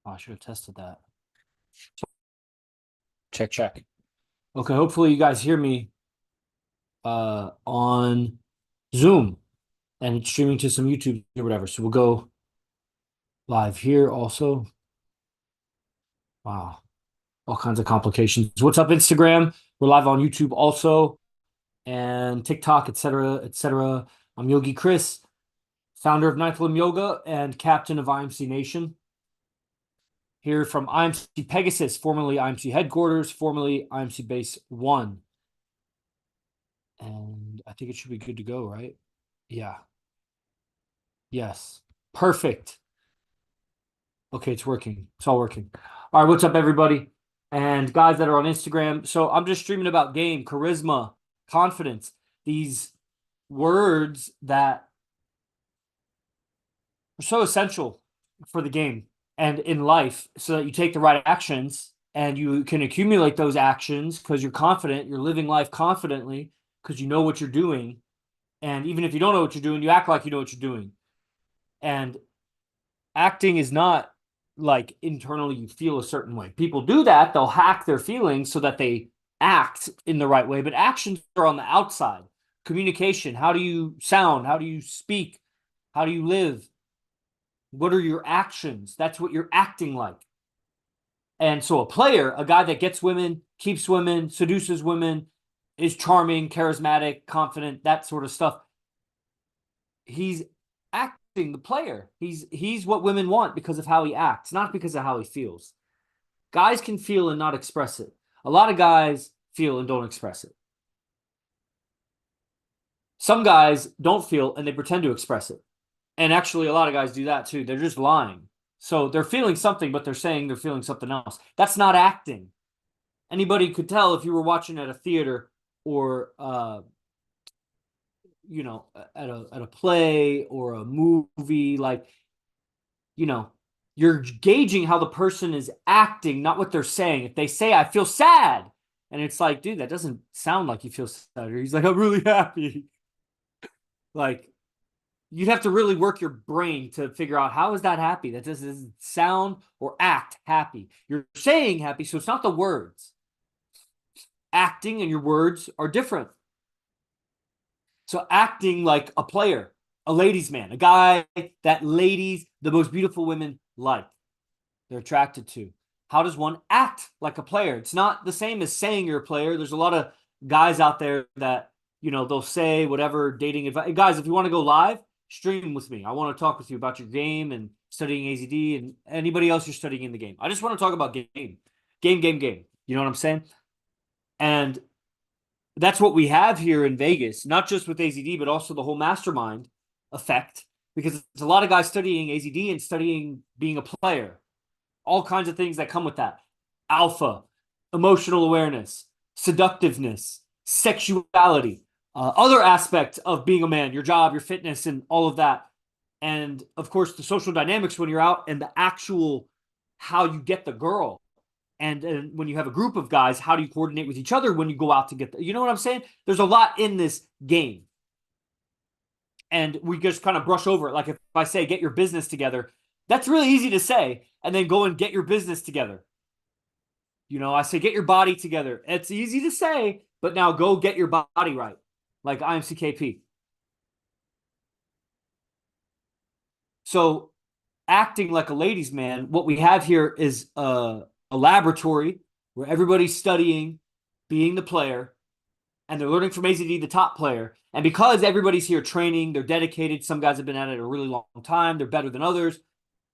Oh, I should have tested that. Check, check. Okay, hopefully you guys hear me on Zoom and it's streaming to some YouTube or whatever. So we'll go live here also. Wow, all kinds of complications. What's up, Instagram? We're live on YouTube also, and TikTok, etc., etc. I'm Yogi Chris, founder of Ninth Limb Yoga and captain of IMC Nation. Here from IMC Pegasus, formerly IMC headquarters, formerly IMC Base 1. And I think it should be good to go, right? Yeah. Yes. Perfect. Okay, it's working. It's all working. All right, what's up, everybody? And guys that are on Instagram. So I'm just streaming about game, charisma, confidence, these words that are so essential for the game and in life so that you take the right actions and you can accumulate those actions because you're confident, you're living life confidently because you know what you're doing. And even if you don't know what you're doing, you act like you know what you're doing. And acting is not like internally you feel a certain way. People do that, they'll hack their feelings so that they act in the right way, but actions are on the outside. Communication, how do you sound? How do you speak? How do you live? What are your actions? That's what you're acting like. And so a player, a guy that gets women, keeps women, seduces women, is charming, charismatic, confident, that sort of stuff. He's acting the player. He's what women want because of how he acts, not because of how he feels. Guys can feel and not express it. A lot of guys feel and don't express it. Some guys don't feel and they pretend to express it. And actually, a lot of guys do that too. They're just lying. So they're feeling something, but they're saying they're feeling something else. That's not acting. Anybody could tell if you were watching at a theater or at a play or a movie, like, you know, you're gauging how the person is acting, not what they're saying. If they say, I feel sad, and it's like, dude, that doesn't sound like you feel sad. Or he's like, I'm really happy. Like, you'd have to really work your brain to figure out how is that happy? That doesn't sound or act happy. You're saying happy, so it's not the words. Acting and your words are different. So acting like a player, a ladies' man, a guy that ladies, the most beautiful women like, they're attracted to. How does one act like a player? It's not the same as saying you're a player. There's a lot of guys out there that, they'll say whatever dating advice. Guys, if you want to go live, stream with me. I want to talk with you about your game and studying AZD and anybody else you're studying in the game. I just want to talk about game. Game. You know what I'm saying? And that's what we have here in Vegas, not just with AZD, but also the whole mastermind effect, because it's a lot of guys studying AZD and studying being a player. All kinds of things that come with that. Alpha, emotional awareness, seductiveness, sexuality, other aspects of being a man, your job, your fitness, and all of that. And of course, the social dynamics when you're out and the actual how you get the girl. And when you have a group of guys, how do you coordinate with each other when you go out to get you know what I'm saying? There's a lot in this game. And we just kind of brush over it. Like if I say, get your business together, that's really easy to say. And then go and get your business together. I say, get your body together. It's easy to say, but now go get your body right. Like IMCKP. So acting like a ladies' man, what we have here is a laboratory where everybody's studying being the player and they're learning from AZD, the top player. And because everybody's here training, they're dedicated. Some guys have been at it a really long time. They're better than others.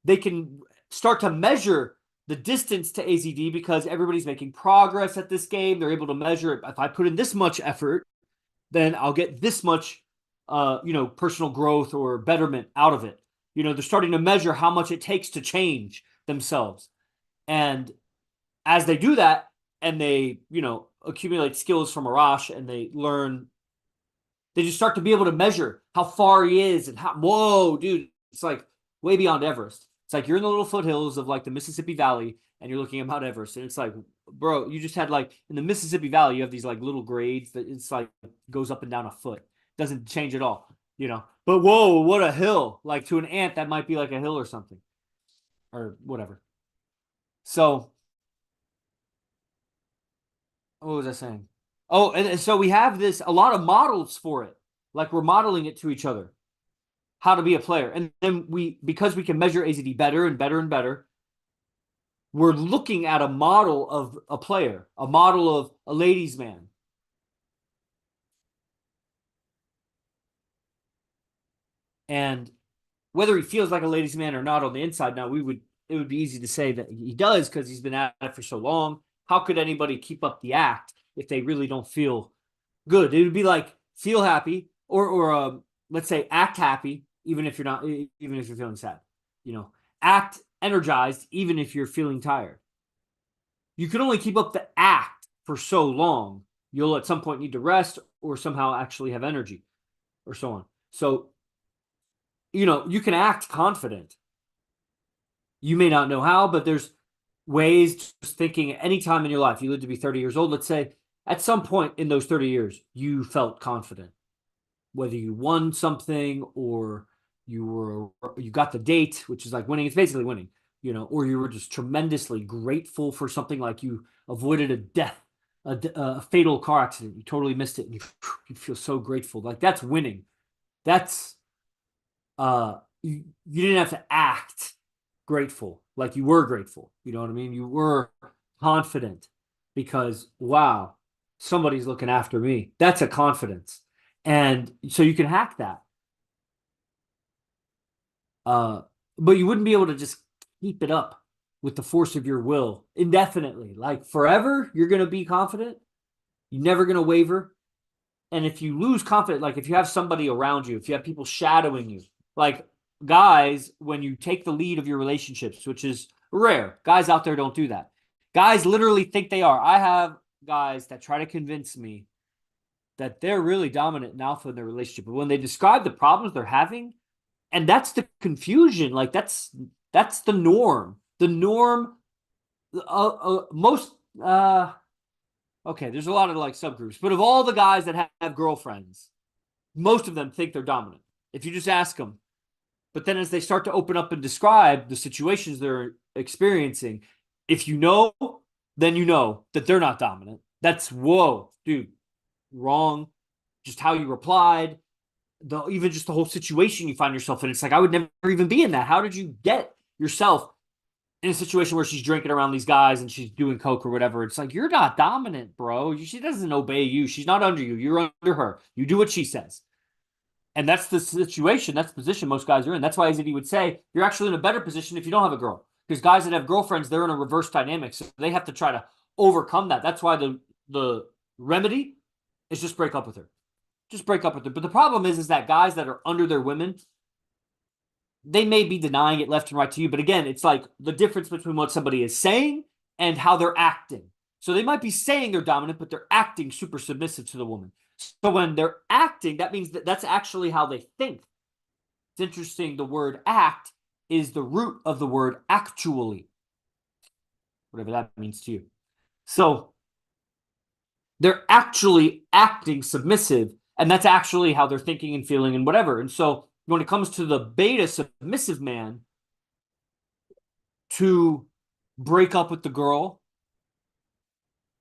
They can start to measure the distance to AZD because everybody's making progress at this game. They're able to measure it. If I put in this much effort, then I'll get this much, personal growth or betterment out of it. They're starting to measure how much it takes to change themselves. And as they do that and they, accumulate skills from Arash and they learn, they just start to be able to measure how far he is and whoa, dude, it's like way beyond Everest. It's like you're in the little foothills of like the Mississippi Valley and you're looking at Mount Everest. And it's like, bro, you just had like in the Mississippi Valley, you have these like little grades that it's like goes up and down a foot. Doesn't change at all. But whoa, what a hill. Like to an ant, that might be like a hill or something or whatever. So what was I saying? Oh, and so we have this a lot of models for it. Like we're modeling it to each other, how to be a player. And then because we can measure AZD better and better and better, we're looking at a model of a player, a model of a ladies' man. And whether he feels like a ladies' man or not on the inside, now it would be easy to say that he does because he's been at it for so long. How could anybody keep up the act if they really don't feel good? It would be like feel happy or let's say act happy, even if you're not, even if you're feeling sad. You know, act energized, even if you're feeling tired. You can only keep up the act for so long. You'll at some point need to rest or somehow actually have energy or so on. So, you can act confident. You may not know how, but there's ways just thinking any time in your life you live to be 30 years old. Let's say at some point in those 30 years, you felt confident, whether you won something or you got the date, which is like winning. It's basically winning, or you were just tremendously grateful for something like you avoided a death, a fatal car accident. You totally missed it. And you feel so grateful. Like that's winning. That's, you didn't have to act grateful like you were grateful. You know what I mean? You were confident because, wow, somebody's looking after me. That's a confidence. And so you can hack that. But you wouldn't be able to just keep it up with the force of your will indefinitely. Like forever, you're going to be confident. You're never going to waver. And if you lose confidence, like if you have somebody around you, if you have people shadowing you, like guys, when you take the lead of your relationships, which is rare, guys out there don't do that. Guys literally think they are. I have guys that try to convince me that they're really dominant and alpha in their relationship. But when they describe the problems they're having, and that's the confusion, like that's the norm. The norm, most, okay, there's a lot of like subgroups, but of all the guys that have girlfriends, most of them think they're dominant. If you just ask them, but then as they start to open up and describe the situations they're experiencing, if you know, then you know that they're not dominant. That's, whoa, dude, wrong. Just how you replied, even just the whole situation you find yourself in. It's like, I would never even be in that. How did you get yourself in a situation where she's drinking around these guys and she's doing coke or whatever? It's like, you're not dominant, bro. She doesn't obey you. She's not under you. You're under her. You do what she says. And that's the situation. That's the position most guys are in. That's why AZD would say you're actually in a better position if you don't have a girl. Because guys that have girlfriends, they're in a reverse dynamic. So they have to try to overcome that. That's why the remedy is just break up with her. Just break up with her. But the problem is that guys that are under their women, they may be denying it left and right to you. But again, it's like the difference between what somebody is saying and how they're acting. So they might be saying they're dominant, but they're acting super submissive to the woman. So when they're acting, that means that that's actually how they think. It's interesting. The word act is the root of the word actually, whatever that means to you. So they're actually acting submissive, and that's actually how they're thinking and feeling and whatever. And so when it comes to the beta submissive man, to break up with the girl,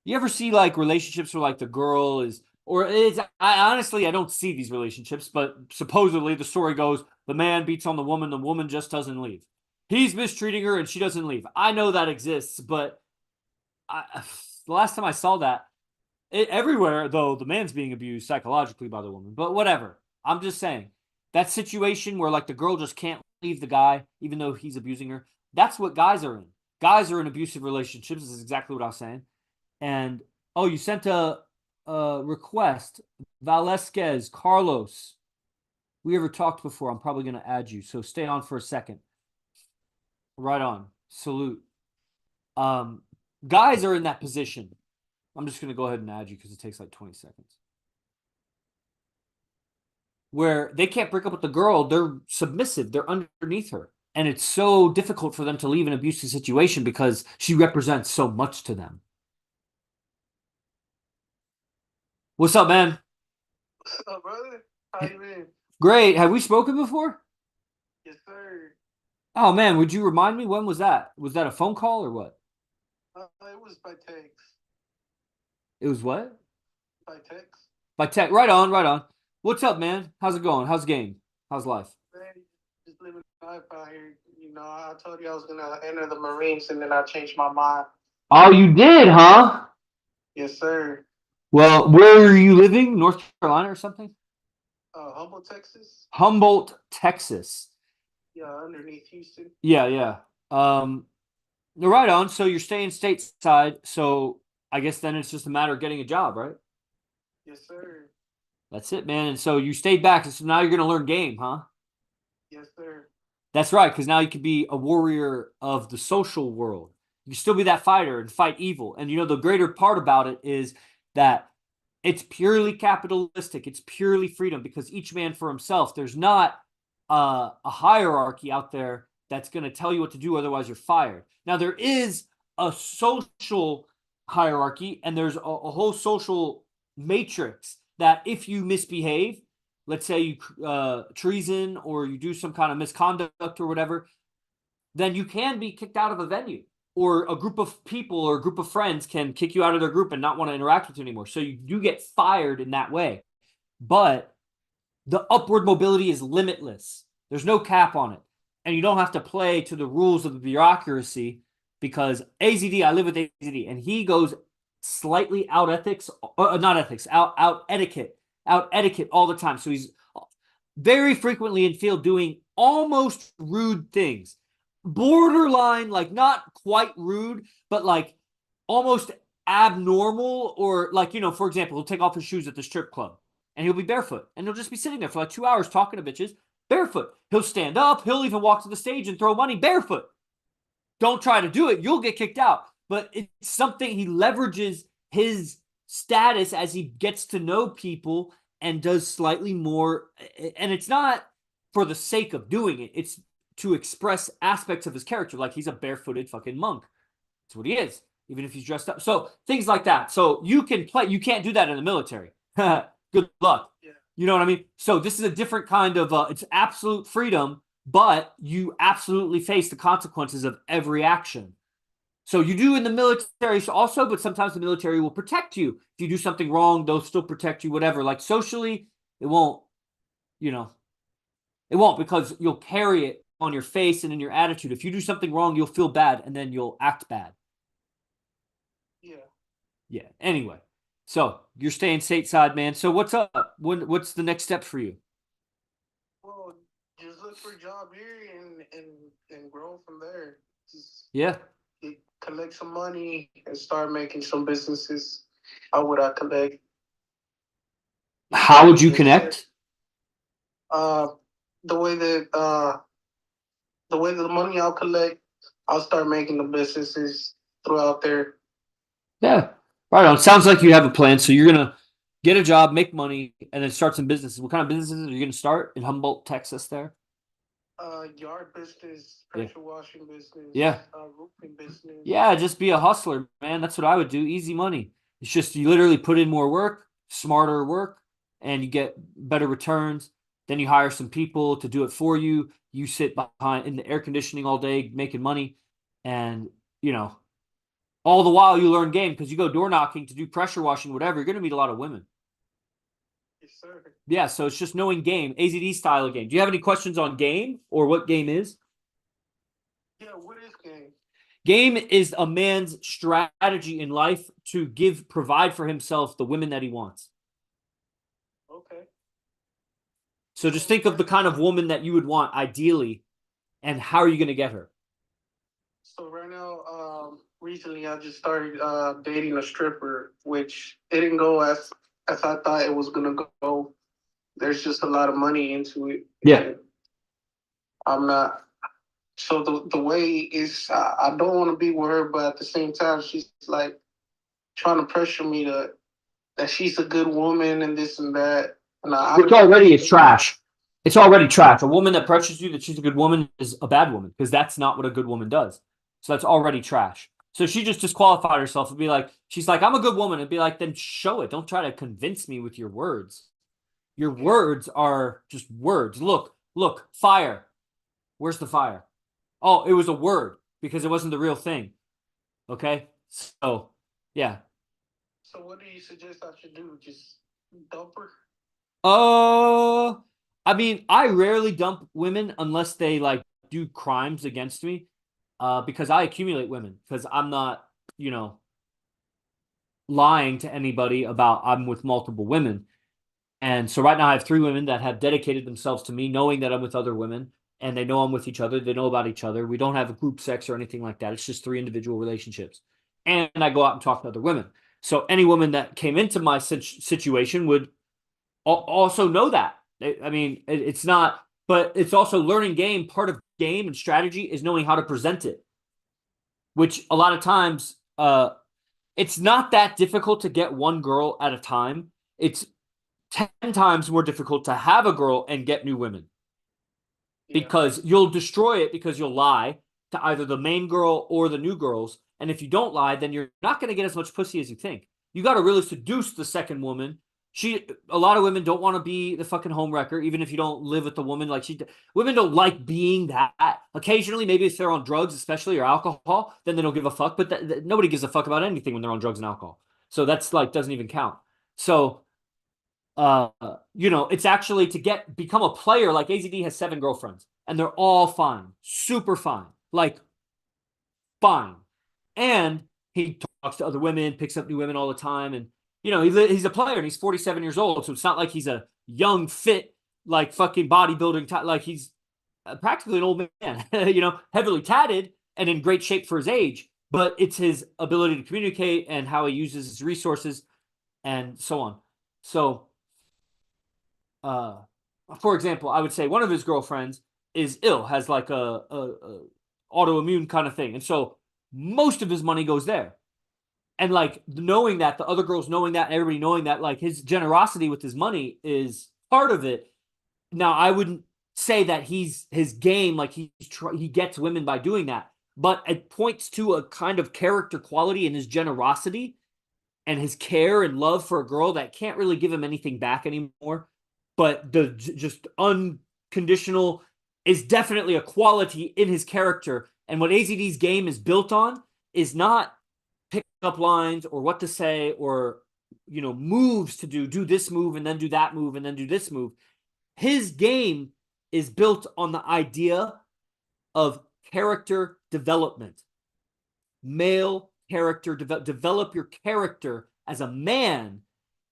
you ever see like relationships where like the girl is, or it's, I don't see these relationships, but supposedly the story goes, the man beats on the woman just doesn't leave. He's mistreating her and she doesn't leave. I know that exists, but the last time I saw that, everywhere, though, the man's being abused psychologically by the woman. But whatever. I'm just saying, that situation where like the girl just can't leave the guy, even though he's abusing her, that's what guys are in. Guys are in abusive relationships. This is exactly what I was saying. And, oh, you sent a request. Valesquez, Carlos. We ever talked before. I'm probably going to add you. So stay on for a second. Right on. Salute. Guys are in that position. I'm just going to go ahead and add you because it takes like 20 seconds. Where they can't break up with the girl. They're submissive. They're underneath her. And it's so difficult for them to leave an abusive situation because she represents so much to them. What's up, man? What's up, brother? How you been? Great. Have we spoken before? Yes, sir. Oh, man. Would you remind me? When was that? Was that a phone call or what? It was by text. It was what? By text. By tech. Right on, right on. What's up, man? How's it going? How's the game? How's life? Man, just living life out here. You know, I told you I was gonna enter the Marines, and then I changed my mind. Oh, you did, huh? Yes, sir. Well, where are you living? North Carolina or something? Humble, Texas. Humboldt, Texas. Yeah, underneath Houston. Yeah, yeah. Um, right on. So you're staying stateside. So I guess then it's just a matter of getting a job, right? Yes, sir. That's it, man. And so you stayed back. So now you're going to learn game, huh? Yes, sir. That's right. Because now you can be a warrior of the social world. You can still be that fighter and fight evil. And you know, the greater part about it is that it's purely capitalistic. It's purely freedom because each man for himself. There's not a hierarchy out there that's going to tell you what to do. Otherwise, you're fired. Now, there is a social hierarchy and there's a whole social matrix that if you misbehave, let's say you treason or you do some kind of misconduct or whatever, then you can be kicked out of a venue or a group of people or a group of friends can kick you out of their group and not want to interact with you anymore. So you do get fired in that way. But the upward mobility is limitless. There's no cap on it. And you don't have to play to the rules of the bureaucracy because AZD, I live with AZD, and he goes slightly out ethics, not ethics, out etiquette all the time. So he's very frequently in field doing almost rude things. Borderline, like not quite rude, but like almost abnormal, or like, you know, for example, he'll take off his shoes at the strip club and he'll be barefoot and he'll just be sitting there for like 2 hours talking to bitches barefoot. He'll stand up, he'll even walk to the stage and throw money barefoot. Don't try to do it, you'll get kicked out. But it's something he leverages his status as he gets to know people and does slightly more. And it's not for the sake of doing it, it's to express aspects of his character. Like he's a barefooted fucking monk. That's what he is, even if he's dressed up. So things like that. So you can play, you can't do that in the military. Good luck. Yeah. You know what I mean? So this is a different kind of, it's absolute freedom, but you absolutely face the consequences of every action. So you do in the military also, but sometimes the military will protect you. If you do something wrong, they'll still protect you, whatever. Like socially, it won't, you know, it won't, because you'll carry it on your face and in your attitude. If you do something wrong, you'll feel bad and then you'll act bad. Yeah. Yeah. Anyway, so you're staying stateside, man. So what's up? What's the next step for you? Well, just look for a job here and grow from there. Just Yeah. collect some money and start making some businesses. How would I collect? How would you connect? Uh, the way that the money I'll collect, I'll start making the businesses throughout there. Yeah. Right on. Sounds like you have a plan. So you're gonna get a job, make money, and then start some businesses. What kind of businesses are you gonna start in Humboldt, Texas there? Yard business, Yeah. pressure washing business, Yeah. roofing business. Yeah, just be a hustler, man. That's what I would do. Easy money. It's just you literally put in more work, smarter work, and you get better returns. Then you hire some people to do it for you. You sit behind in the air conditioning all day making money. And, you know, all the while you learn game because you go door knocking to do pressure washing, whatever. You're going to meet a lot of women. Yes, sir. Yeah, so it's just knowing game, AZD style of game. Do you have any questions on game or what game is? Yeah, what is game? Game is a man's strategy in life to provide for himself the women that he wants. Okay. So just think of the kind of woman that you would want ideally, and how are you going to get her? So right now, recently I just started dating a stripper, which it didn't go as I thought it was gonna go. There's just a lot of money into it. Yeah. I'm not. So the way is, I don't want to be with her, but at the same time, she's like trying to pressure me that she's a good woman and this and that. And Which already is trash. It's already trash. A woman that pressures you that she's a good woman is a bad woman because that's not what a good woman does. So that's already trash. So she just disqualified herself and be like, she's like, I'm a good woman. And be like, then show it. Don't try to convince me with your words. Your words are just words. Look, fire. Where's the fire? Oh, it was a word because it wasn't the real thing. Okay? So yeah. So what do you suggest I should do? Just dump her? Uh, I mean, I rarely dump women unless they like do crimes against me. Because I accumulate women because I'm not, you know, lying to anybody about I'm with multiple women. And so right now I have 3 women that have dedicated themselves to me, knowing that I'm with other women and they know I'm with each other. They know about each other. We don't have a group sex or anything like that. It's just 3 individual relationships. And I go out and talk to other women. So any woman that came into my situation would also know that. I mean, it's not, but it's also learning game. Part of game and strategy is knowing how to present it, which a lot of times, it's not that difficult to get one girl at a time. It's 10 times more difficult to have a girl and get new women Yeah. because you'll destroy it because you'll lie to either the main girl or the new girls. And if you don't lie, then you're not going to get as much pussy as you think. You got to really seduce the second woman. A lot of women don't want to be the fucking homewrecker, even if you don't live with the woman. Women don't like being that. Occasionally, maybe if they're on drugs, especially or alcohol, then they don't give a fuck. But nobody gives a fuck about anything when they're on drugs and alcohol. So that's like doesn't even count. So uh, it's actually to become a player. Like AZD has 7 girlfriends, and they're all fine, super fine, like fine. And he talks to other women, picks up new women all the time, and he's a player and he's 47 years old, so it's not like he's a young, fit, like fucking bodybuilding type. Like he's practically an old man, heavily tatted and in great shape for his age. But it's his ability to communicate and how he uses his resources and so on. So uh, for example, I would say one of his girlfriends is ill, has like a autoimmune kind of thing, and so most of his money goes there. And like knowing that, the other girls knowing that, and everybody knowing that, like his generosity with his money is part of it. Now, I wouldn't say that his game, like he gets women by doing that, but it points to a kind of character quality in his generosity and his care and love for a girl that can't really give him anything back anymore. But the just unconditional is definitely a quality in his character. And what AZD's game is built on is not pick up lines or what to say or moves to do this move and then do that move and then do this move. His game is built on the idea of character development, male character develop your character as a man,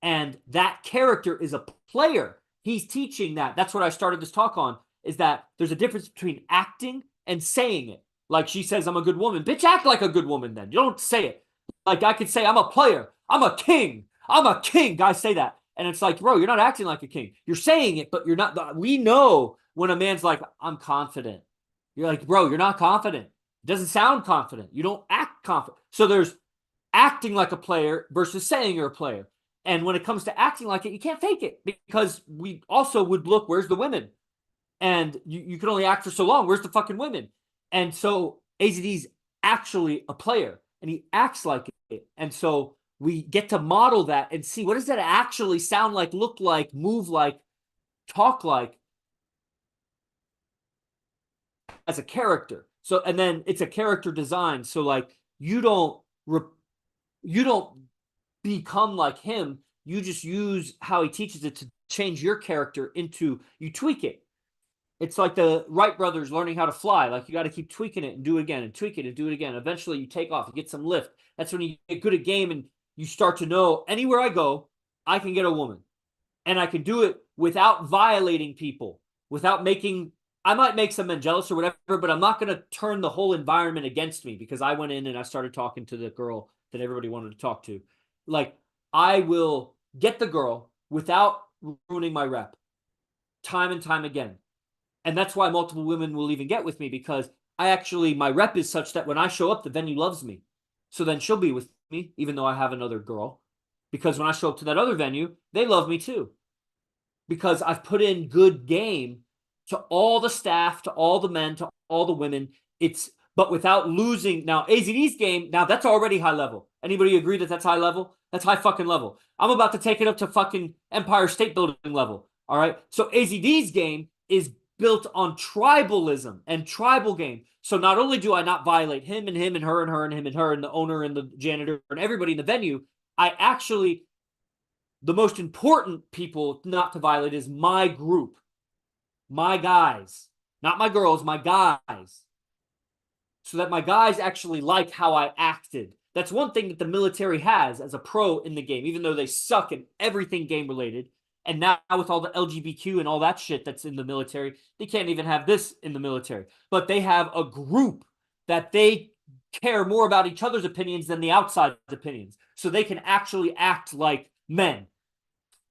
and that character is a player. He's teaching that. That's what I started this talk on, is that there's a difference between acting and saying it. Like she says, I'm a good woman. Bitch, act like a good woman then. You don't say it. Like I could say, I'm a player. I'm a king. I'm a king. Guys say that. And it's like, bro, you're not acting like a king. You're saying it, but you're not. We know when a man's like, I'm confident. You're like, bro, you're not confident. It doesn't sound confident. You don't act confident. So there's acting like a player versus saying you're a player. And when it comes to acting like it, you can't fake it because we also would look, where's the women? And you can only act for so long. Where's the fucking women? And so AZD's actually a player and he acts like it. And so we get to model that and see what does that actually sound like, look like, move like, talk like as a character. So, and then it's a character design. So like you don't become like him. You just use how he teaches it to change your character into, you tweak it. It's like the Wright brothers learning how to fly. Like you got to keep tweaking it and do it again and tweak it and do it again. Eventually you take off, you get some lift. That's when you get good at game and you start to know anywhere I go, I can get a woman. And I can do it without violating people, without making, I might make some men jealous or whatever, but I'm not going to turn the whole environment against me because I went in and I started talking to the girl that everybody wanted to talk to. Like I will get the girl without ruining my rep time and time again. And that's why multiple women will even get with me because my rep is such that when I show up, the venue loves me. So then she'll be with me, even though I have another girl. Because when I show up to that other venue, they love me too. Because I've put in good game to all the staff, to all the men, to all the women. But without losing. Now, AZD's game, now that's already high level. Anybody agree that that's high level? That's high fucking level. I'm about to take it up to fucking Empire State Building level. All right. So AZD's game is built on tribalism and tribal game. So not only do I not violate him and him and her and her and him and her and the owner and the janitor and everybody in the venue, I actually, the most important people not to violate is my group, my guys, not my girls, my guys. So that my guys actually like how I acted. That's one thing that the military has as a pro in the game, even though they suck at everything game related. And now with all the LGBTQ and all that shit that's in the military, they can't even have this in the military. But they have a group that they care more about each other's opinions than the outside opinions. So they can actually act like men.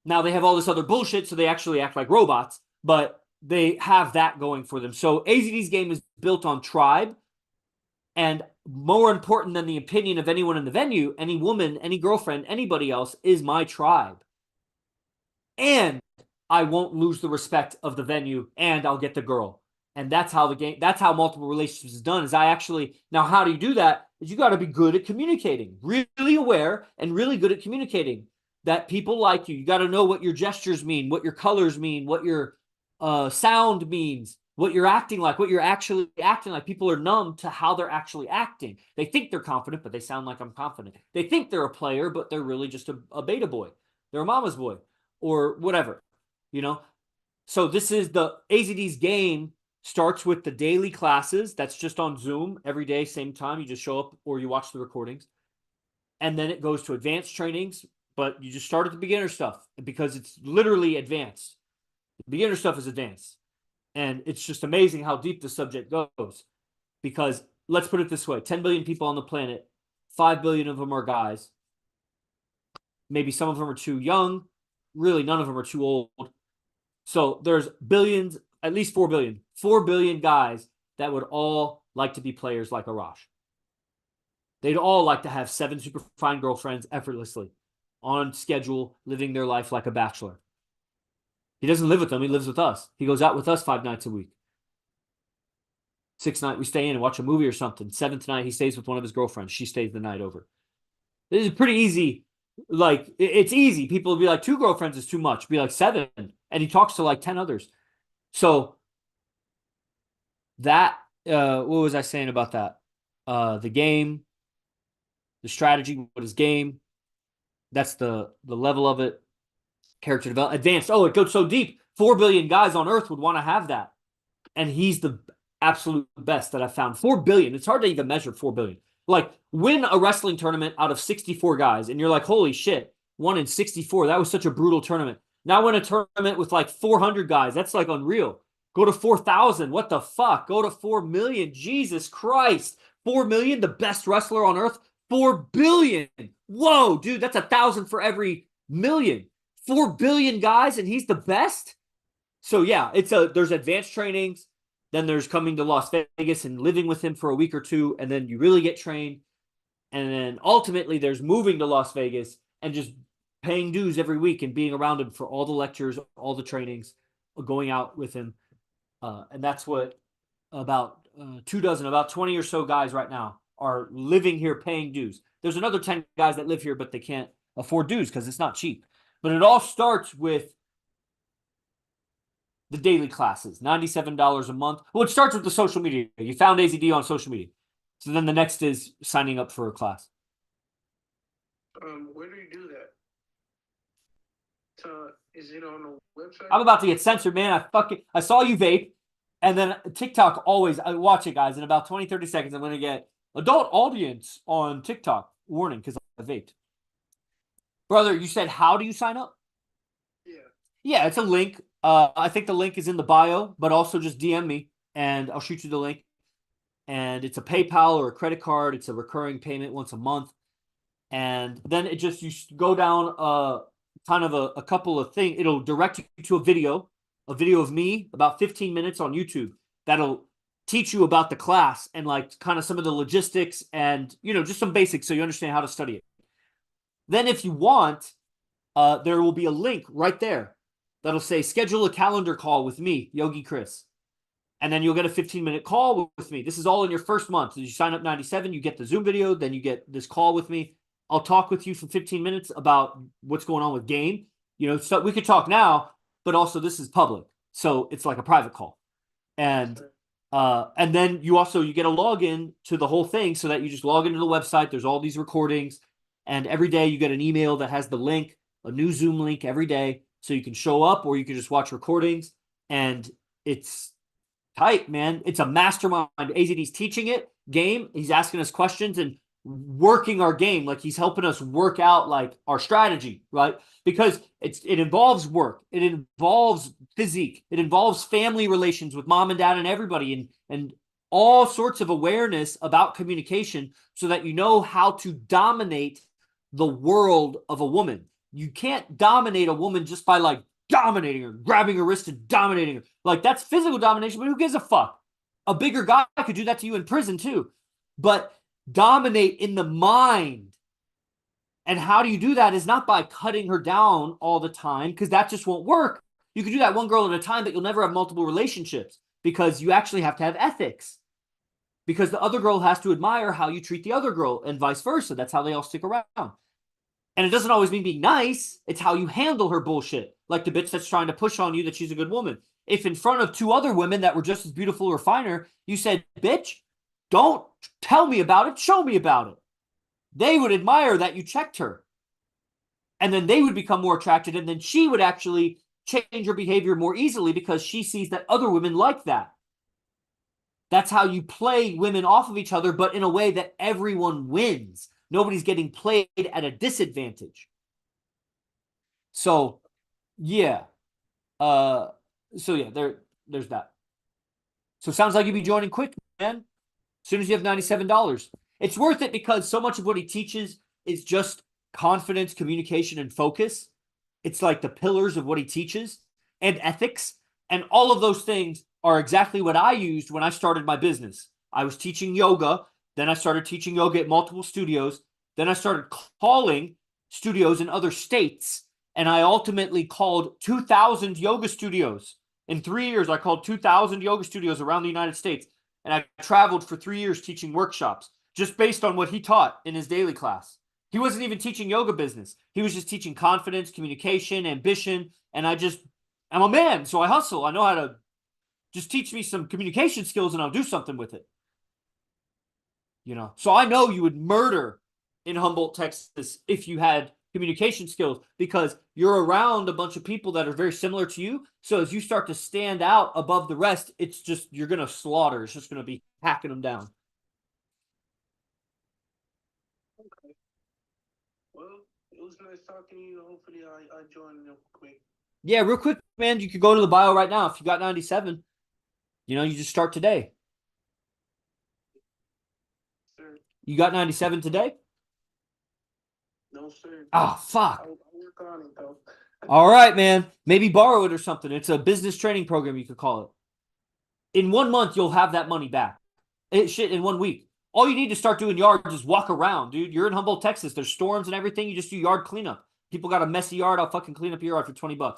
Now they have all this other bullshit, so they actually act like robots, but they have that going for them. So AZD's game is built on tribe, and more important than the opinion of anyone in the venue, any woman, any girlfriend, anybody else is my tribe. And I won't lose the respect of the venue, and I'll get the girl. And that's how the game, that's how multiple relationships is done. Is I actually, now how do you do that? Is you got to be good at communicating, really aware and really good at communicating that people like you. You got to know what your gestures mean, what your colors mean, what your sound means, what you're acting like, what you're actually acting like. People are numb to how they're actually acting. They think they're confident, but they sound like I'm confident. They think they're a player, but they're really just a beta boy. They're a mama's boy or whatever, you know? So this is the AZD's game starts with the daily classes. That's just on Zoom every day, same time. You just show up or you watch the recordings. And then it goes to advanced trainings, but you just start at the beginner stuff because it's literally advanced. The beginner stuff is advanced. And it's just amazing how deep the subject goes. Because let's put it this way, 10 billion people on the planet, 5 billion of them are guys. Maybe some of them are too young. Really, none of them are too old. So there's billions, at least 4 billion. 4 billion guys that would all like to be players like Arash. They'd all like to have 7 super fine girlfriends effortlessly, on schedule, living their life like a bachelor. He doesn't live with them. He lives with us. He goes out with us 5 nights a week. 6th night, we stay in and watch a movie or something. 7th night, he stays with one of his girlfriends. She stays the night over. This is pretty easy. Like, it's easy. People will be like, 2 girlfriends is too much. Be like 7. And he talks to like 10 others. So that, what was I saying about that? The game, the strategy, what is game? That's the level of it. Character development, advanced. Oh, it goes so deep. 4 billion guys on Earth would want to have that. And he's the absolute best that I've found. 4 billion. It's hard to even measure 4 billion. Like, win a wrestling tournament out of 64 guys, and you're like, holy shit, 1 in 64. That was such a brutal tournament. Now win a tournament with like 400 guys. That's like unreal. Go to 4,000. What the fuck? Go to 4 million. Jesus Christ. 4 million, the best wrestler on Earth. 4 billion. Whoa, dude, that's 1,000 for every million. 4 billion guys, and he's the best? So yeah, there's advanced trainings. Then there's coming to Las Vegas and living with him for a week or 2, and then you really get trained. And then ultimately there's moving to Las Vegas and just paying dues every week and being around him for all the lectures, all the trainings, going out with him. And that's what about 20 or so guys right now are living here paying dues. There's another 10 guys that live here, but they can't afford dues because it's not cheap. But it all starts with the daily classes, $97 a month. Well, it starts with the social media. You found AZD on social media. So then the next is signing up for a class. Where do you do that? Is it on the website? I'm about to get censored, man. I saw you vape. And then TikTok always, I watch it, guys. In about 20, 30 seconds, I'm going to get adult audience on TikTok. Warning, because I vaped. Brother, you said, how do you sign up? Yeah. Yeah, it's a link. I think the link is in the bio, but also just DM me and I'll shoot you the link. And it's a PayPal or a credit card. It's a recurring payment once a month. And then it just, you go down kind of a couple of things. It'll direct you to a video of me, about 15 minutes on YouTube. That'll teach you about the class and like kind of some of the logistics and, you know, just some basics so you understand how to study it. Then if you want, there will be a link right there that'll say schedule a calendar call with me, Yogi Chris. And then you'll get a 15-minute call with me. This is all in your first month. So you sign up 97, you get the Zoom video, then you get this call with me. I'll talk with you for 15 minutes about what's going on with game. You know, so we could talk now, but also this is public. So it's like a private call. And then you get a login to the whole thing so that you just log into the website. There's all these recordings, and every day you get an email that has the link, a new Zoom link every day, so you can show up or you can just watch recordings. And it's tight, man. It's a mastermind. AZD's teaching it game. He's asking us questions and working our game. Like he's helping us work out like our strategy, right? Because it involves work. It involves physique. It involves family relations with mom and dad and everybody, and all sorts of awareness about communication so that you know how to dominate the world of a woman. You can't dominate a woman just by like dominating her, grabbing her wrist and dominating her. Like that's physical domination, but who gives a fuck? A bigger guy could do that to you in prison too. But dominate in the mind. And how do you do that is not by cutting her down all the time, because that just won't work. You can do that one girl at a time, but you'll never have multiple relationships because you actually have to have ethics. Because the other girl has to admire how you treat the other girl and vice versa. That's how they all stick around. And it doesn't always mean being nice. It's how you handle her bullshit. Like the bitch that's trying to push on you that she's a good woman. If in front of two other women that were just as beautiful or finer, you said, bitch, don't tell me about it, show me about it. They would admire that you checked her. And then they would become more attracted, and then she would actually change her behavior more easily because she sees that other women like that. That's how you play women off of each other, but in a way that everyone wins. Nobody's getting played at a disadvantage. So, yeah. There's that. So it sounds like you'd be joining quick, man. As soon as you have $97. It's worth it because so much of what he teaches is just confidence, communication, and focus. It's like the pillars of what he teaches, and ethics. And all of those things are exactly what I used when I started my business. I was teaching yoga. Then I started teaching yoga at multiple studios. Then I started calling studios in other states. And I ultimately called 2,000 yoga studios. In 3 years, I called 2,000 yoga studios around the United States. And I traveled for 3 years teaching workshops just based on what he taught in his daily class. He wasn't even teaching yoga business. He was just teaching confidence, communication, ambition. And I'm a man, so I hustle. I know how to just teach me some communication skills and I'll do something with it. So I know you would murder in Humboldt, Texas, if you had communication skills, because you're around a bunch of people that are very similar to you. So as you start to stand out above the rest, it's just, you're going to slaughter. It's just going to be hacking them down. Okay. Well, it was nice talking to you. Hopefully I join real quick. Yeah, real quick, man. You could go to the bio right now. If you got 97, you just start today. Sir. You got 97 today? No, sir. Oh, fuck. I'll work on it, though. All right, man. Maybe borrow it or something. It's a business training program, you could call it. In 1 month, you'll have that money back. In 1 week. All you need to start doing yards is walk around, dude. You're in Humboldt, Texas. There's storms and everything. You just do yard cleanup. People got a messy yard. I'll fucking clean up your yard for $20.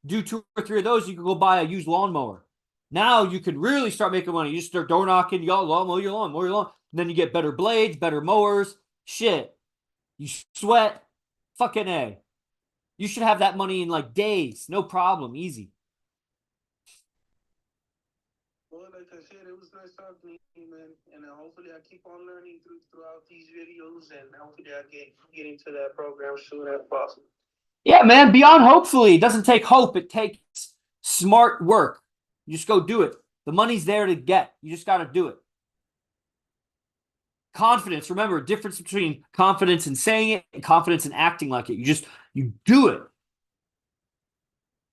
Do 2 or 3 of those. You can go buy a used lawnmower. Now you can really start making money. You just start door knocking. Y'all mow your lawn. And then you get better blades, better mowers. Shit. You sweat. Fucking A. You should have that money in like days. No problem. Easy. Well, like I said, it was nice talking to you, man. And hopefully I keep on learning throughout these videos, and hopefully I get into that program as soon as possible. Yeah, man. Beyond hopefully. It doesn't take hope. It takes smart work. You just go do it. The money's there to get. You just got to do it. Confidence. Remember, difference between confidence and saying it and confidence and acting like it. You do it.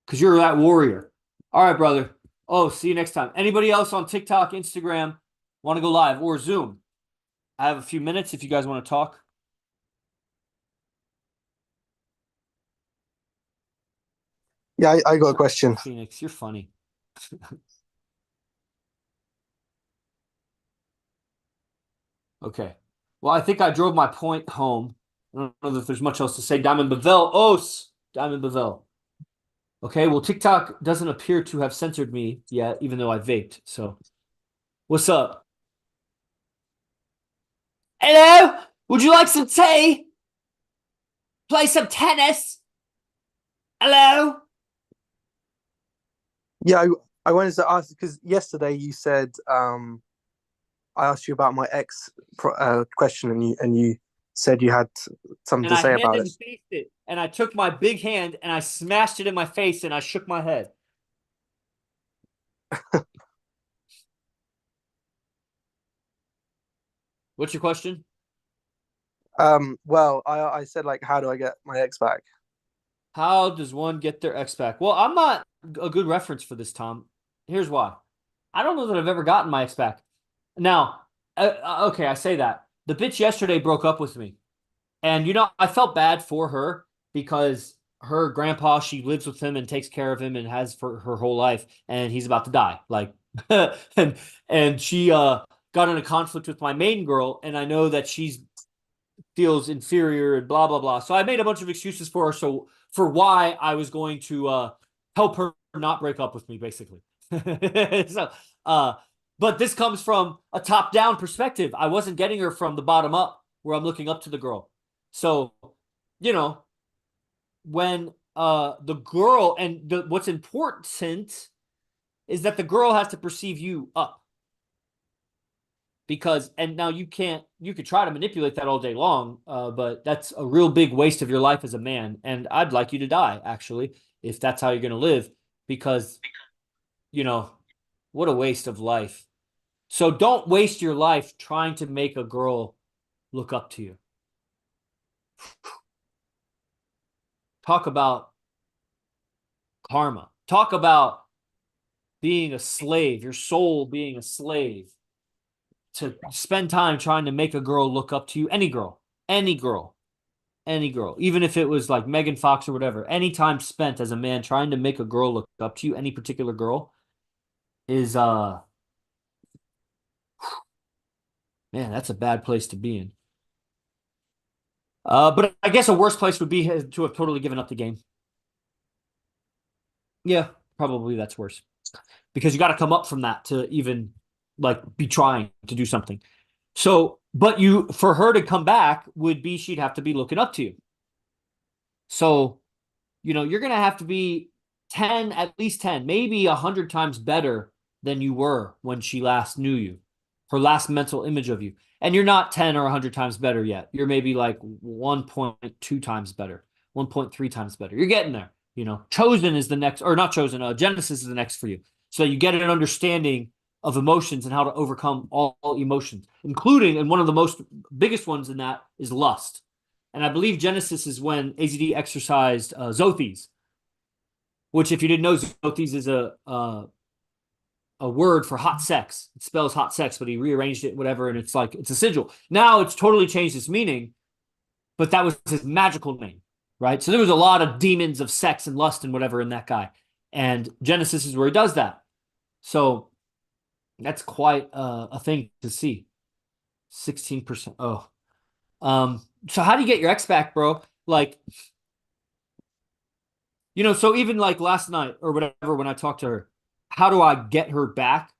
Because you're that warrior. All right, brother. Oh, see you next time. Anybody else on TikTok, Instagram, want to go live or Zoom? I have a few minutes if you guys want to talk. Yeah, I got a question. Phoenix, you're funny. Okay. Well, I think I drove my point home. I don't know if there's much else to say. Diamond Bavel. Diamond Bavel. Okay, well, TikTok doesn't appear to have censored me yet, even though I vaped. So, what's up? Hello? Would you like some tea? Play some tennis? Hello? Yeah, I wanted to ask because yesterday you said I asked you about my ex question, and you said you had something And to I say handed about it. and faced it, and I took my big hand and I smashed it in my face and I shook my head. What's your question? Well, I said like, how do I get my ex back? How does one get their ex back? Well, I'm not a good reference for this, Tom. Here's why. I don't know that I've ever gotten my ex back. Now, okay, I say that. The bitch yesterday broke up with me. And, I felt bad for her because her grandpa, she lives with him and takes care of him and has for her whole life. And he's about to die. Like, and she got in a conflict with my main girl. And I know that she's feels inferior and blah blah blah. So I made a bunch of excuses for her. So for why I was going to help her not break up with me, basically. so, but this comes from a top down perspective. I wasn't getting her from the bottom up, where I'm looking up to the girl. So, you know, when the girl and what's important is that the girl has to perceive you up. Because and now you could try to manipulate that all day long, but that's a real big waste of your life as a man, and I'd like you to die, actually, if that's how you're going to live, because what a waste of life. So don't waste your life trying to make a girl look up to you. Talk about karma. Talk about being a slave, your soul being a slave, to spend time trying to make a girl look up to you. Any girl, any girl, any girl, even if it was like Megan Fox or whatever, any time spent as a man trying to make a girl look up to you, any particular girl, is man, that's a bad place to be in. But I guess a worse place would be to have totally given up the game. Yeah, probably that's worse, because you got to come up from that to even like be trying to do something. So, but for her to come back would be she'd have to be looking up to you. So, you're going to have to be 10, at least 10, maybe 100 times better than you were when she last knew you, her last mental image of you. And you're not 10 or 100 times better yet. You're maybe like 1.2 times better, 1.3 times better. You're getting there. Chosen is the next, or not chosen, Genesis is the next for you. So you get an understanding of emotions and how to overcome all emotions, including, and one of the most biggest ones in that is lust. And I believe Genesis is when AZD exercised Zothes, which, if you didn't know, Zothes is a word for hot sex. It spells hot sex, but he rearranged it, whatever, and it's a sigil. Now it's totally changed its meaning, but that was his magical name, right? So there was a lot of demons of sex and lust and whatever in that guy. And Genesis is where he does that. So that's quite a thing to see. 16%. Oh. So how do you get your ex back, bro? Like, so even like last night or whatever, when I talked to her, how do I get her back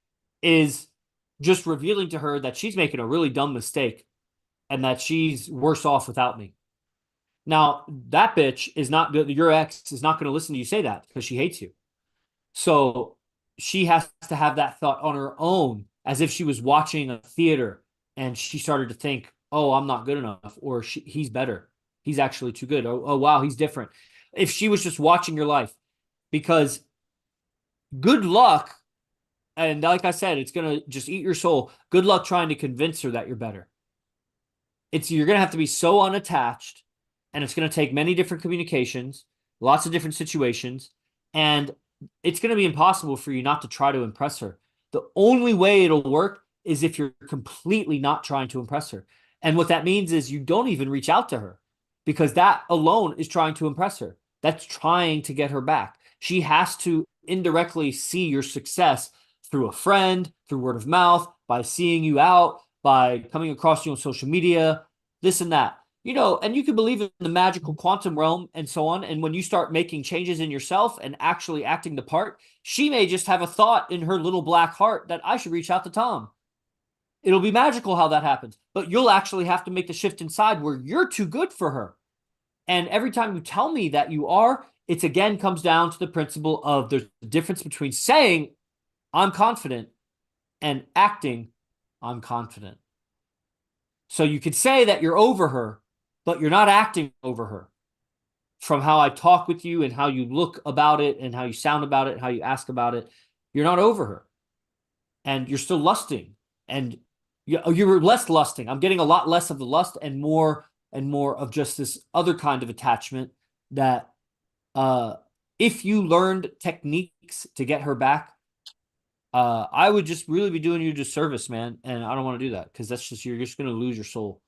is just revealing to her that she's making a really dumb mistake and that she's worse off without me. Now, that bitch is not, your ex is not going to listen to you say that because she hates you. So she has to have that thought on her own, as if she was watching a theater and she started to think, oh, I'm not good enough, or he's better. He's actually too good. Oh, wow, he's different. If she was just watching your life, because good luck, and like I said, it's going to just eat your soul. Good luck trying to convince her that you're better. You're going to have to be so unattached, and it's going to take many different communications, lots of different situations, and it's going to be impossible for you not to try to impress her. The only way it'll work is if you're completely not trying to impress her. And what that means is you don't even reach out to her, because that alone is trying to impress her. That's trying to get her back. She has to indirectly see your success through a friend, through word of mouth, by seeing you out, by coming across you on social media, this and that. And you can believe in the magical quantum realm and so on. And when you start making changes in yourself and actually acting the part, she may just have a thought in her little black heart that I should reach out to Tom. It'll be magical how that happens, but you'll actually have to make the shift inside where you're too good for her. And every time you tell me that you are, it's again comes down to the principle of there's a difference between saying I'm confident, and acting, I'm confident. So you could say that you're over her, but you're not acting over her. From how I talk with you and how you look about it and how you sound about it and how you ask about it, you're not over her. And you're still lusting. And you're less lusting. I'm getting a lot less of the lust and more of just this other kind of attachment that if you learned techniques to get her back, I would just really be doing you a disservice, man. And I don't want to do that because that's just, you're just going to lose your soul.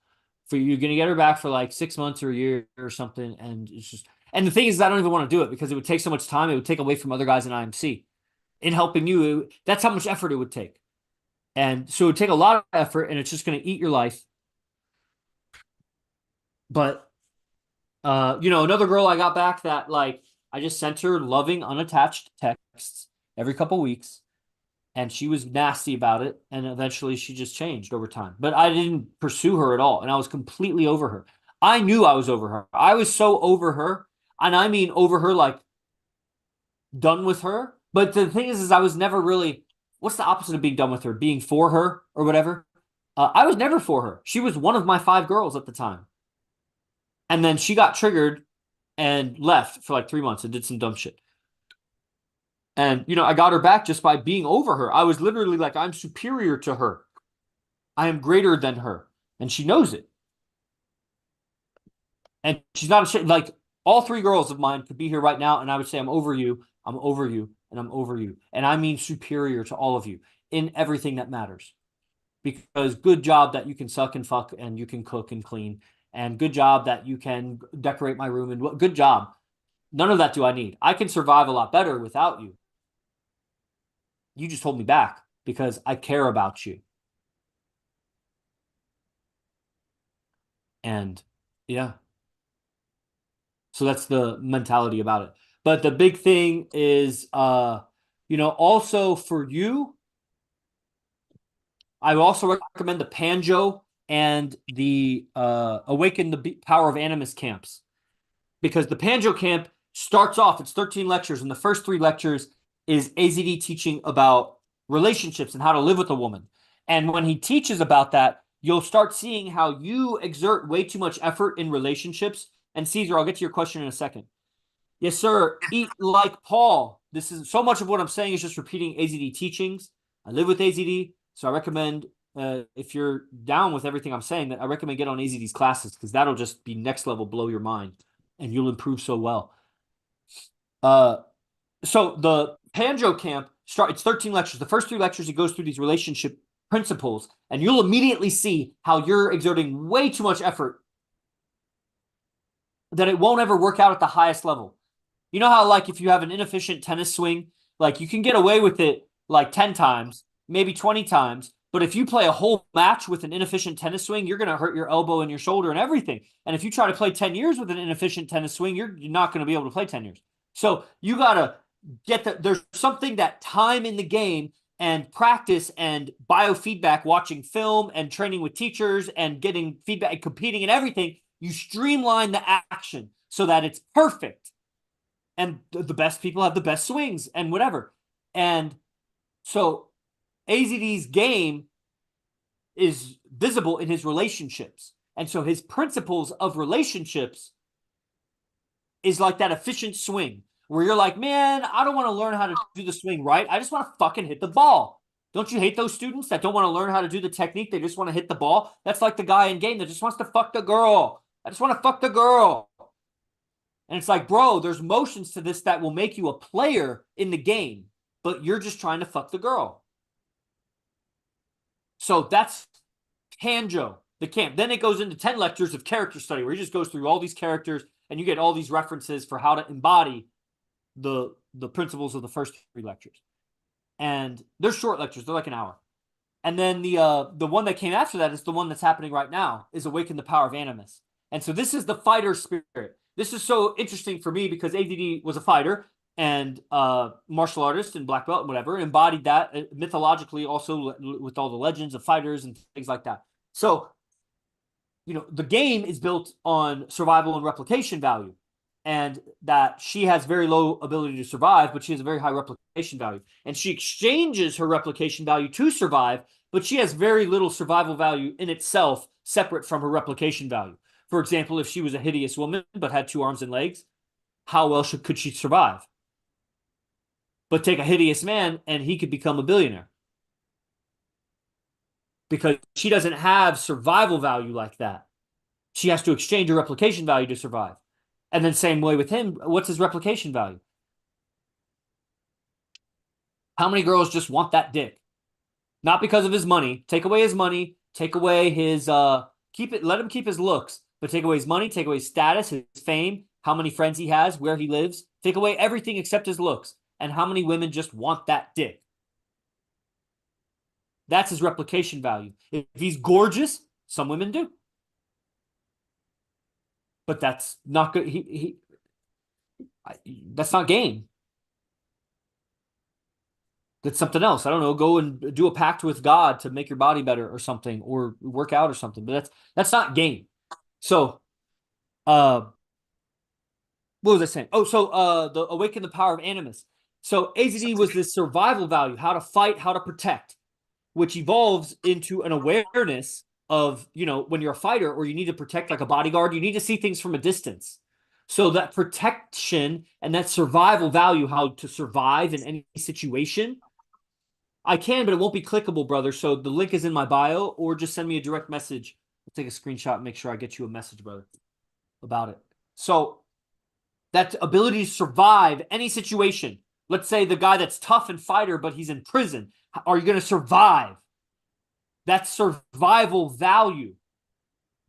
You're going to get her back for like 6 months or a year or something. And it's just, and the thing is, I don't even want to do it because it would take so much time. It would take away from other guys in IMC in helping you. That's how much effort it would take. And so it would take a lot of effort and it's just going to eat your life. But, another girl I got back that like, I just sent her loving, unattached texts every couple weeks. And she was nasty about it. And eventually she just changed over time. But I didn't pursue her at all. And I was completely over her. I knew I was over her. I was so over her. And I mean over her, like done with her. But the thing is I was never really, what's the opposite of being done with her? Being for her or whatever. I was never for her. She was one of my 5 girls at the time. And then she got triggered and left for like 3 months and did some dumb shit. And, I got her back just by being over her. I was literally like, I'm superior to her. I am greater than her. And she knows it. And she's not ashamed. Like, all 3 girls of mine could be here right now, and I would say, I'm over you, I'm over you, and I'm over you. And I mean superior to all of you in everything that matters. Because good job that you can suck and fuck, and you can cook and clean. And good job that you can decorate my room. And good job. None of that do I need. I can survive a lot better without you. You just hold me back because I care about you. And yeah. So that's the mentality about it. But the big thing is, also for you, I would also recommend the Panjo and the Awaken the Power of Animus camps. Because the Panjo camp starts off, it's 13 lectures, and the first 3 lectures is AZD teaching about relationships and how to live with a woman. And when he teaches about that, you'll start seeing how you exert way too much effort in relationships. And Caesar, I'll get to your question in a second. Yes, sir. Eat like Paul. This is so much of what I'm saying is just repeating AZD teachings. I live with AZD, so I recommend, if you're down with everything I'm saying, that I recommend get on AZD's classes because that'll just be next level, blow your mind, and you'll improve so well. So the Panjo camp it's 13 lectures. The first 3 lectures, he goes through these relationship principles, and you'll immediately see how you're exerting way too much effort that it won't ever work out at the highest level. You know how, like, if you have an inefficient tennis swing, like, you can get away with it like 10 times, maybe 20 times, but if you play a whole match with an inefficient tennis swing, you're going to hurt your elbow and your shoulder and everything. And if you try to play 10 years with an inefficient tennis swing, you're not going to be able to play 10 years. So you got to there's something that time in the game and practice and biofeedback, watching film and training with teachers and getting feedback and competing and everything, you streamline the action so that it's perfect. And the best people have the best swings and whatever. And so AZD's game is visible in his relationships. And so his principles of relationships is like that efficient swing where you're like, man, I don't want to learn how to do the swing right. I just want to fucking hit the ball. Don't you hate those students that don't want to learn how to do the technique? They just want to hit the ball. That's like the guy in game that just wants to fuck the girl. I just want to fuck the girl. And it's like, bro, there's motions to this that will make you a player in the game, but you're just trying to fuck the girl. So that's Panjo, the camp. Then it goes into 10 lectures of character study where he just goes through all these characters and you get all these references for how to embody the principles of the first 3 lectures. And they're short lectures. They're like an hour. And then the one that came after that is the one that's happening right now, is Awaken the Power of Animus. And so this is the fighter spirit. This is so interesting for me because ADD was a fighter and martial artist and black belt and whatever, embodied that mythologically also with all the legends of fighters and things like that. So, the game is built on survival and replication value. and that she has very low ability to survive, but she has a very high replication value. And she exchanges her replication value to survive, but she has very little survival value in itself, separate from her replication value. For example, if she was a hideous woman but had 2 arms and legs, how well could she survive? But take a hideous man and he could become a billionaire. Because she doesn't have survival value like that. She has to exchange her replication value to survive. And then same way with him, what's his replication value? How many girls just want that dick? Not because of his money. Take away his money, take away his let him keep his looks, but take away his money, take away his status, his fame, how many friends he has, where he lives, take away everything except his looks. And how many women just want that dick? That's his replication value. If he's gorgeous, some women do. But that's not good. That's not game. That's something else. I don't know. Go and do a pact with God to make your body better or something, or work out or something. But that's not game. So, what was I saying? Oh, so the Awaken the Power of Animus. So AZD was this survival value, how to fight, how to protect, which evolves into an awareness of, when you're a fighter or you need to protect like a bodyguard, you need to see things from a distance. So that protection and that survival value, how to survive in any situation, I can, but it won't be clickable, brother. So the link is in my bio, or just send me a direct message. I'll take a screenshot and make sure I get you a message, brother, about it. So that ability to survive any situation. Let's say the guy that's tough and fighter, but he's in prison. Are you going to survive? That's survival value.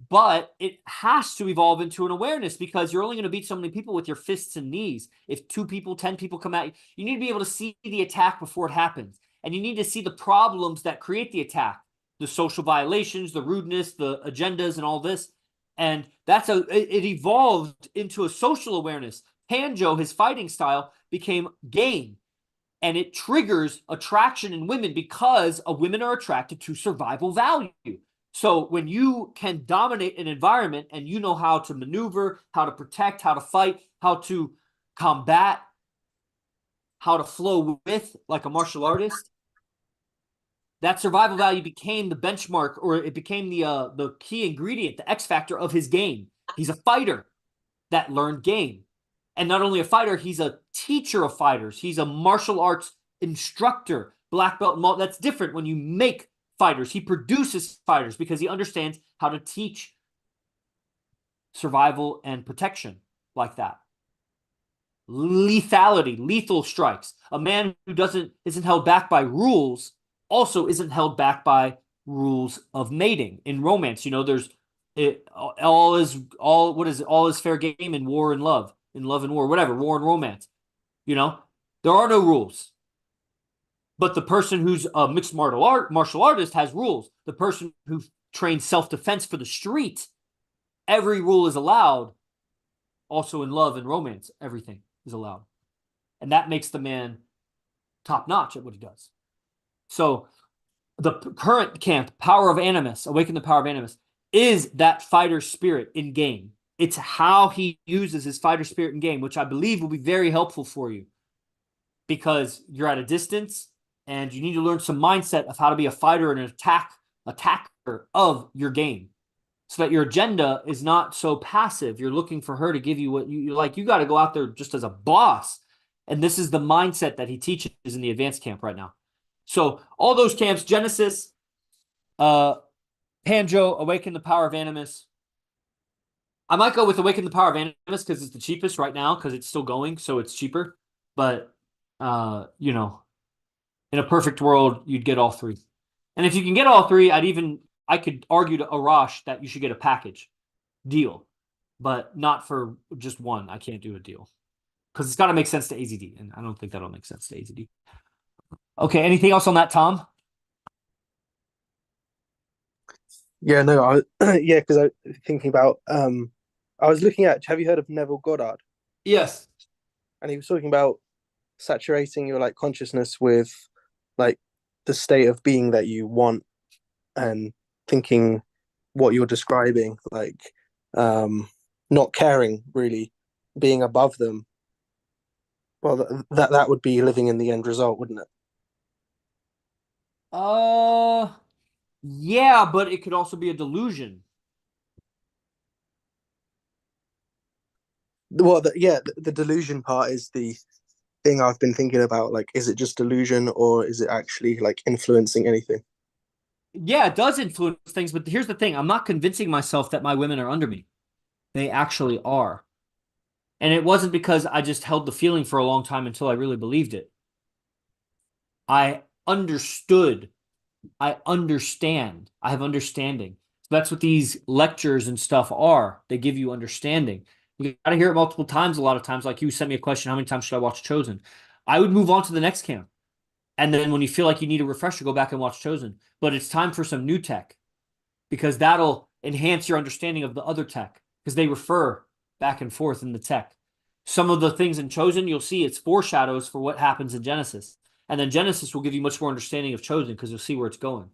But it has to evolve into an awareness, because you're only going to beat so many people with your fists and knees. If 2 people, 10 people come at you, you need to be able to see the attack before it happens. And you need to see the problems that create the attack, the social violations, the rudeness, the agendas, and all this. And it evolved into a social awareness. Hanjo, his fighting style, became game. And it triggers attraction in women because women are attracted to survival value. So when you can dominate an environment and you know how to maneuver, how to protect, how to fight, how to combat, how to flow with, like a martial artist, that survival value became the benchmark, or it became the key ingredient, the X factor of his game. He's a fighter that learned game. And not only a fighter, he's a teacher of fighters. He's a martial arts instructor, black belt. That's different when you make fighters. He produces fighters because he understands how to teach survival and protection like that. Lethality, lethal strikes. A man who isn't held back by rules also isn't held back by rules of mating in romance. There's all is fair game in war and love. In love and war, whatever, war and romance. There are no rules. But the person who's a mixed martial artist has rules. The person who trains self-defense for the street, every rule is allowed. Also in love and romance, everything is allowed. And that makes the man top-notch at what he does. So the current camp, Power of Animus, Awaken the Power of Animus, is that fighter spirit in game. It's how he uses his fighter spirit in game, which I believe will be very helpful for you, because you're at a distance and you need to learn some mindset of how to be a fighter and an attacker of your game, so that your agenda is not so passive. You're looking for her to give you what you like. You got to go out there just as a boss. And this is the mindset that he teaches in the advanced camp right now. So all those camps, Genesis, Hanjo, Awaken the Power of Animus. I might go with Awaken the Power of Animus because it's the cheapest right now, because it's still going, so it's cheaper. But, in a perfect world, you'd get all 3. And if you can get all 3, I could argue to Arash that you should get a package deal, but not for just one. I can't do a deal because it's got to make sense to AZD, and I don't think that'll make sense to AZD. Okay, anything else on that, Tom? Yeah, no, because I was thinking about, I was looking at, have you heard of Neville Goddard? Yes. And he was talking about saturating your consciousness with the state of being that you want, and thinking what you're describing, not caring really being above them, well, that would be living in the end result, wouldn't it? Uh, yeah, but it could also be a delusion. Well, the delusion part is the thing I've been thinking about. Like, is it just delusion or is it actually like influencing anything? Yeah, it does influence things, but here's the thing. I'm not convincing myself that my women are under me. They actually are. And it wasn't because I just held the feeling for a long time until I really believed it. I understood. I understand. I have understanding. So that's what these lectures and stuff are. They give you understanding. You got to hear it multiple times. A lot of times, like you sent me a question, how many times should I watch Chosen? I would move on to the next camp. And then when you feel like you need a refresher, go back and watch Chosen. But it's time for some new tech because that'll enhance your understanding of the other tech because they refer back and forth in the tech. Some of the things in Chosen, you'll see it's foreshadows for what happens in Genesis. And then Genesis will give you much more understanding of Chosen because you'll see where it's going.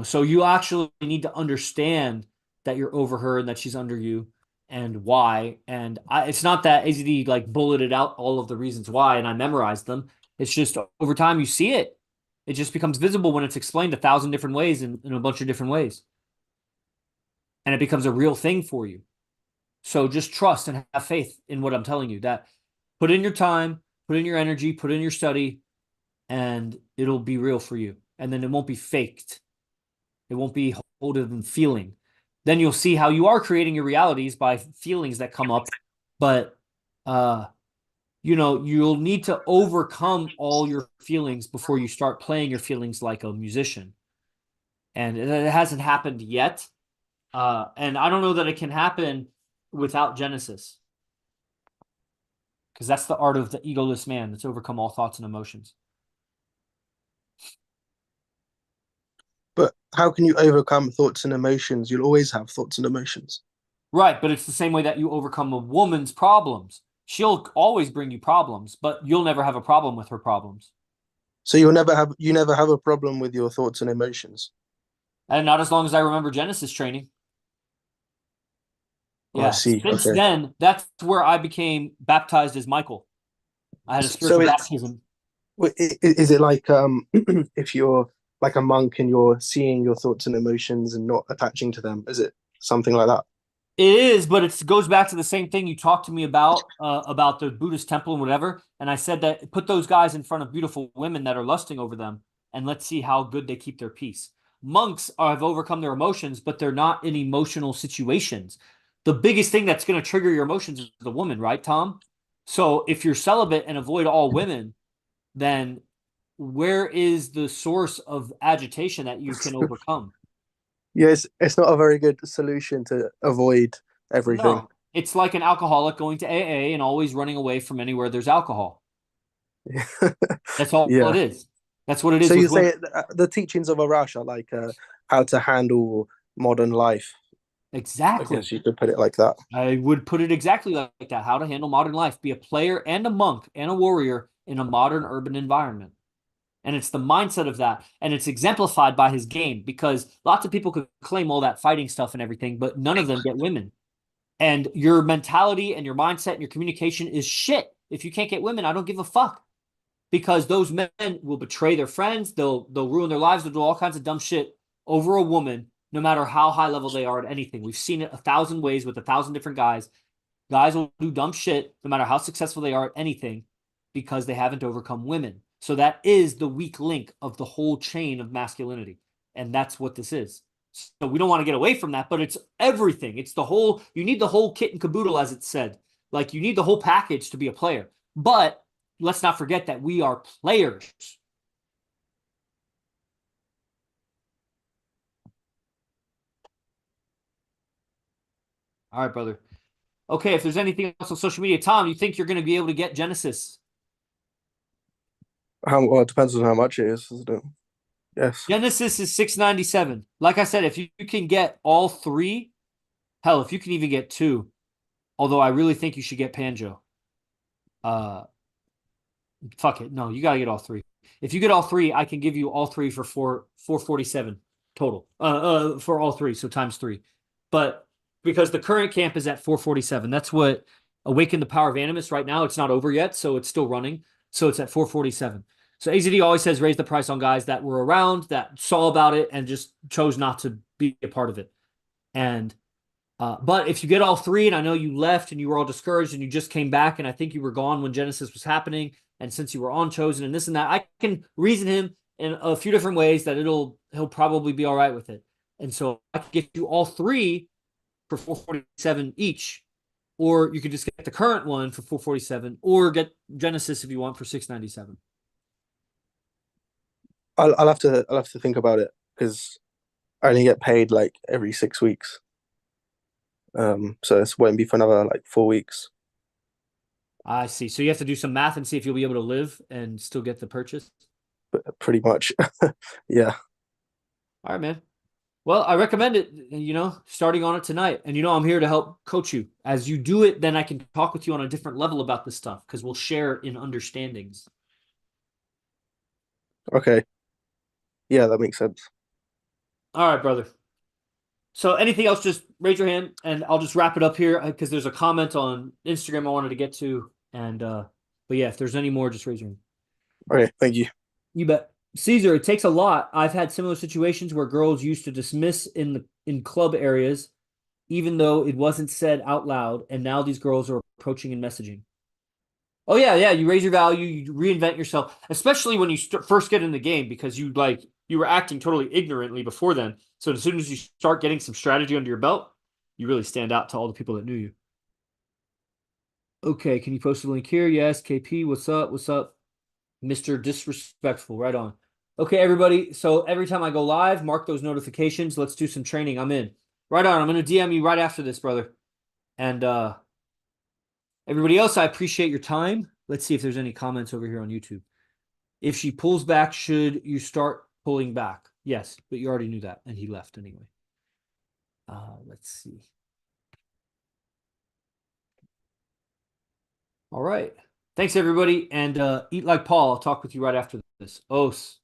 So you actually need to understand that you're over her and that she's under you and why. And it's not that easy to like bulleted out all of the reasons why and I memorized them. It's just over time you see it. It just becomes visible when it's explained 1,000 different ways in a bunch of different ways. And it becomes a real thing for you. So just trust and have faith in what I'm telling you that put in your time, put in your energy, put in your study, and it'll be real for you. And then it won't be faked. It won't be holding and feeling. Then you'll see how you are creating your realities by feelings that come up. But you'll need to overcome all your feelings before you start playing your feelings like a musician. And it hasn't happened yet. And I don't know that it can happen without Genesis. Because that's the art of the egoless man that's overcome all thoughts and emotions. But how can you overcome thoughts and emotions? You'll always have thoughts and emotions. Right, but it's the same way that you overcome a woman's problems. She'll always bring you problems, but you'll never have a problem with her problems. So you never have a problem with your thoughts and emotions. And not as long as I remember Genesis training. Oh, I Yeah. see. Since Okay. then, that's where I became baptized as Michael. I had a So spiritual baptism. is it like if you're like a monk and you're seeing your thoughts and emotions and not attaching to them? Is it something like that? It is, but it goes back to the same thing you talked to me about the Buddhist temple and whatever. And I said that put those guys in front of beautiful women that are lusting over them, and let's see how good they keep their peace. Monks have overcome their emotions, but they're not in emotional situations. The biggest thing that's going to trigger your emotions is the woman, right, Tom? So if you're celibate and avoid all women, then where is the source of agitation that you can overcome? Yes, it's not a very good solution to avoid everything. No, it's like an alcoholic going to AA and always running away from anywhere there's alcohol. That's all it Yeah. is. That's what it So is you with women. say the teachings of Arash are like how to handle modern life. I Exactly. guess you could put it like that. I would put it exactly like that. How to handle modern life. Be a player and a monk and a warrior in a modern urban environment. And it's the mindset of that. And it's exemplified by his game because lots of people could claim all that fighting stuff and everything, but none of them get women. And your mentality and your mindset and your communication is shit. If you can't get women, I don't give a fuck. Because those men will betray their friends, they'll ruin their lives, they'll do all kinds of dumb shit over a woman, no matter how high level they are at anything. We've seen it 1,000 ways with 1,000 different guys. Guys will do dumb shit no matter how successful they are at anything because they haven't overcome women. So that is the weak link of the whole chain of masculinity. And that's what this is. So we don't want to get away from that, but it's everything. It's the whole, you need the whole kit and caboodle, as it said. Like you need the whole package to be a player. But let's not forget that we are players. All right, brother. Okay, if there's anything else on social media, Tom, you think you're going to be able to get Genesis? Well, it depends on how much it is, isn't it? Yes. Genesis is 697. Like I said, if you can get all three, hell, if you can even get two, although I really think you should get Panjo. Fuck it. No, you gotta get all three. If you get all three, I can give you all three for 447. total for all three, so times 3. But because the current camp is at 447, that's what Awaken the Power of Animus right now. It's not over yet, so it's still running. So it's at 447. So AZD always says raise the price on guys that were around, that saw about it, and just chose not to be a part of it. And but if you get all 3, and I know you left and you were all discouraged and you just came back, and I think you were gone when Genesis was happening, and since you were on Chosen and this and that, I can reason him in a few different ways that he'll probably be all right with it. And so I can get you all 3 for 447 each, or you could just get the current one for 447, or get Genesis if you want for 697. I'll have to think about it because I only get paid like every 6 weeks. So this won't be for another like 4 weeks. I see. So you have to do some math and see if you'll be able to live and still get the purchase. But pretty much, yeah. All right, man. Well, I recommend it, starting on it tonight. And I'm here to help coach you. As you do it, then I can talk with you on a different level about this stuff because we'll share in understandings. Okay. Yeah, that makes sense. All right, brother. So anything else, just raise your hand and I'll just wrap it up here because there's a comment on Instagram I wanted to get to. And but yeah, if there's any more, just raise your hand. Okay, thank you. You bet. Caesar, it takes a lot. I've had similar situations where girls used to dismiss in club areas, even though it wasn't said out loud, and now these girls are approaching and messaging. Oh yeah. You raise your value, you reinvent yourself, especially when you first get in the game because you were acting totally ignorantly before then. So as soon as you start getting some strategy under your belt, you really stand out to all the people that knew you. Okay, can you post a link here? Yes, KP, what's up? What's up? Mr. Disrespectful, right on. Okay, everybody. So every time I go live, mark those notifications. Let's do some training. I'm in. Right on. I'm going to DM you right after this, brother. And everybody else, I appreciate your time. Let's see if there's any comments over here on YouTube. If she pulls back, should you start pulling back? Yes, but you already knew that, and he left anyway. Let's see. All right. Thanks, everybody. And eat like Paul. I'll talk with you right after this. Os.